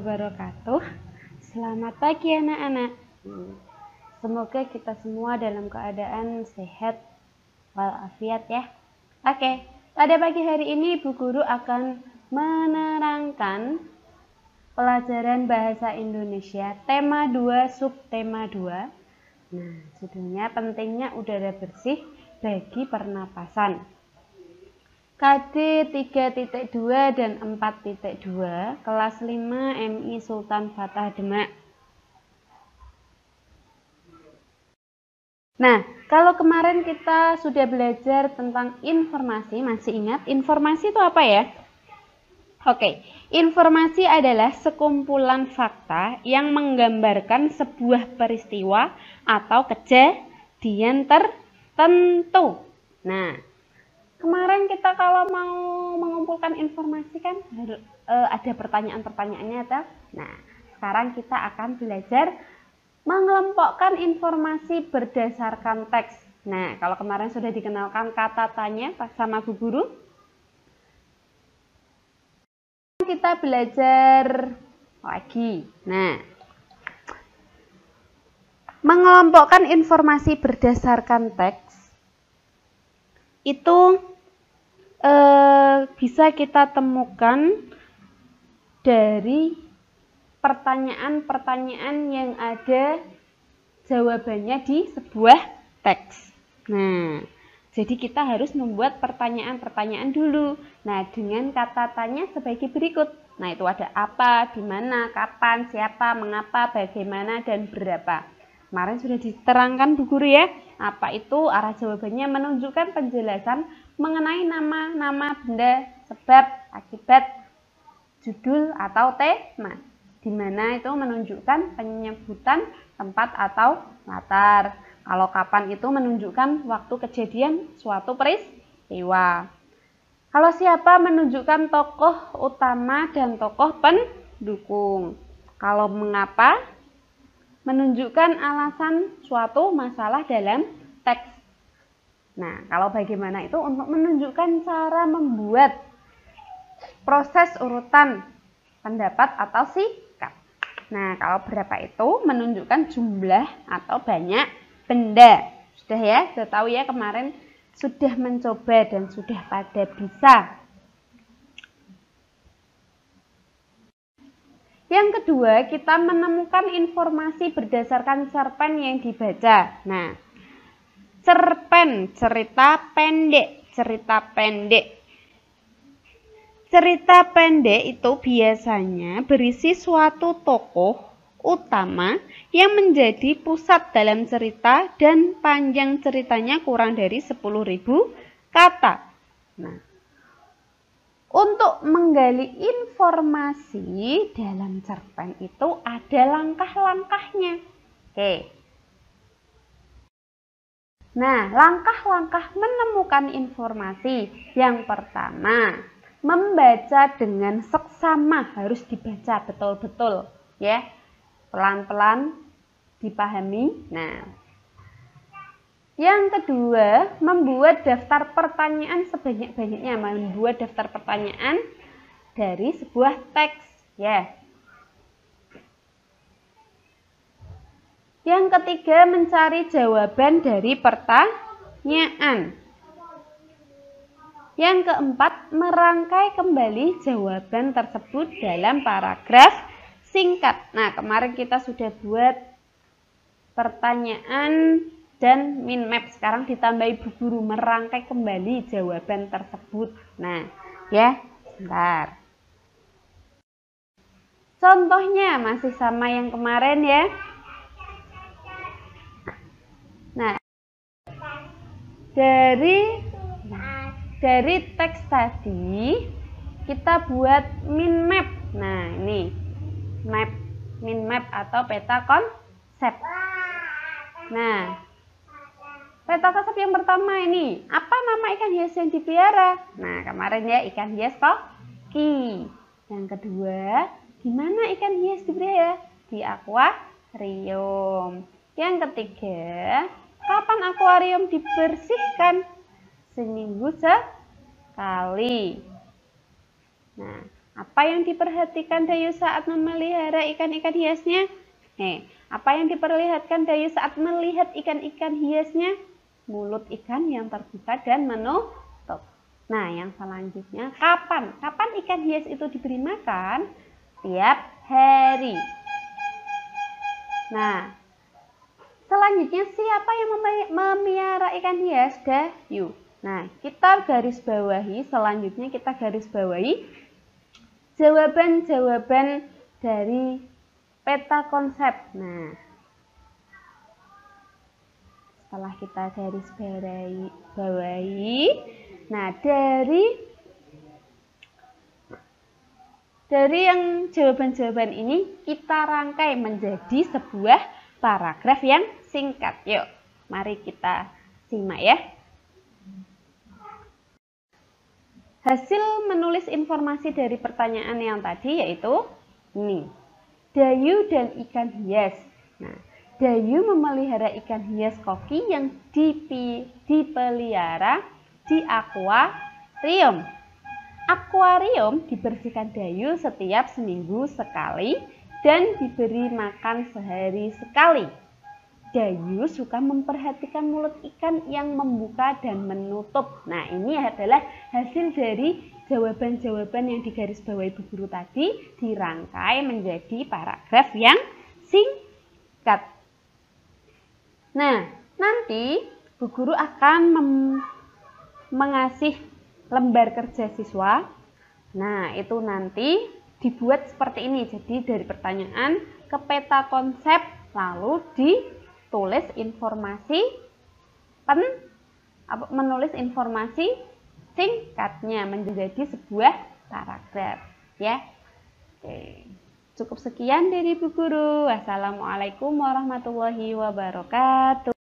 wabarakatuh. Selamat pagi anak-anak. Semoga kita semua dalam keadaan sehat walafiat ya. Oke, pada pagi hari ini Bu Guru akan menerangkan pelajaran bahasa Indonesia tema 2 subtema 2. Nah, judulnya pentingnya udara bersih bagi pernapasan. KD 3.2 dan 4.2 kelas 5 MI Sultan Fatah Demak. Nah, kalau kemarin kita sudah belajar tentang informasi, masih ingat informasi itu apa ya? Oke, informasi adalah sekumpulan fakta yang menggambarkan sebuah peristiwa atau kejadian tertentu. Nah, kemarin kita kalau mau mengumpulkan informasi kan ada pertanyaan-pertanyaannya atau? Nah, sekarang kita akan belajar mengelompokkan informasi berdasarkan teks. Nah, kalau kemarin sudah dikenalkan kata tanya sama Bu Guru, kita belajar lagi. Nah, mengelompokkan informasi berdasarkan teks itu bisa kita temukan dari pertanyaan-pertanyaan yang ada jawabannya di sebuah teks. Nah, jadi kita harus membuat pertanyaan-pertanyaan dulu. Nah, dengan kata tanya sebagai berikut. Nah, itu ada apa, di mana, kapan, siapa, mengapa, bagaimana, dan berapa. Kemarin sudah diterangkan Bu Guru ya. Apa itu? Arah jawabannya menunjukkan penjelasan mengenai nama benda, sebab, akibat, judul, atau tema. Di mana itu menunjukkan penyebutan tempat atau latar. Kalau kapan itu menunjukkan waktu kejadian suatu peristiwa. Kalau siapa menunjukkan tokoh utama dan tokoh pendukung. Kalau mengapa menunjukkan alasan suatu masalah dalam teks. Nah, kalau bagaimana itu untuk menunjukkan cara membuat proses urutan pendapat atau sikap. Nah, kalau berapa itu menunjukkan jumlah atau banyak benda. Sudah ya, sudah tahu ya kemarin sudah mencoba dan sudah pada bisa. Yang kedua, kita menemukan informasi berdasarkan cerpen yang dibaca. Nah, cerpen, cerita pendek, cerita pendek. Cerita pendek itu biasanya berisi suatu tokoh utama yang menjadi pusat dalam cerita dan panjang ceritanya kurang dari 10.000 kata. Nah, untuk menggali informasi dalam cerpen itu ada langkah-langkahnya. Oke. Nah, langkah-langkah menemukan informasi. Yang pertama, membaca dengan seksama, harus dibaca betul-betul ya. Pelan-pelan dipahami. Nah, yang kedua, membuat daftar pertanyaan sebanyak-banyaknya, membuat daftar pertanyaan dari sebuah teks ya. Yang ketiga, mencari jawaban dari pertanyaan. Yang keempat, merangkai kembali jawaban tersebut dalam paragraf singkat. Nah, kemarin kita sudah buat pertanyaan dan mind map. Sekarang ditambahi Bu Guru, merangkai kembali jawaban tersebut. Nah, ya, sebentar. Contohnya masih sama yang kemarin ya. Nah, dari teks tadi kita buat mind map. Nah, ini mind map atau peta konsep. Nah, peta konsep yang pertama ini, apa nama ikan hias yang dipelihara? Nah, kemarin ya ikan hias koki. Yang kedua, di mana ikan hias dipelihara? Di akuarium. Yang ketiga, kapan akuarium dibersihkan? Seminggu sekali. Nah, Apa yang diperhatikan Dayu saat memelihara ikan-ikan hiasnya? Apa yang diperlihatkan Dayu saat melihat ikan-ikan hiasnya? Mulut ikan yang terbuka dan menutup. Nah, yang selanjutnya, kapan? Kapan ikan hias itu diberi makan? Tiap hari. Nah, selanjutnya, siapa yang memelihara ikan hias? Dayu. Nah, kita garis bawahi, selanjutnya kita garis bawahi jawaban-jawaban dari peta konsep. Nah, setelah kita garis bawahi, nah dari yang jawaban-jawaban ini kita rangkai menjadi sebuah paragraf yang singkat. Yuk, mari kita simak ya. Hasil menulis informasi dari pertanyaan yang tadi yaitu ini. Dayu dan ikan hias. Nah, Dayu memelihara ikan hias koki yang dipelihara di akuarium. Akuarium dibersihkan Dayu setiap seminggu sekali dan diberi makan sehari sekali. Dayu suka memperhatikan mulut ikan yang membuka dan menutup. Nah, ini adalah hasil dari jawaban-jawaban yang digarisbawahi Bu Guru tadi dirangkai menjadi paragraf yang singkat. Nah, nanti Bu Guru akan mengasih lembar kerja siswa. Nah, itu nanti dibuat seperti ini. Jadi dari pertanyaan ke peta konsep lalu ditulis informasi menulis informasi singkatnya menjadi sebuah paragraf ya. Oke. Cukup sekian dari Bu Guru. Wassalamualaikum warahmatullahi wabarakatuh.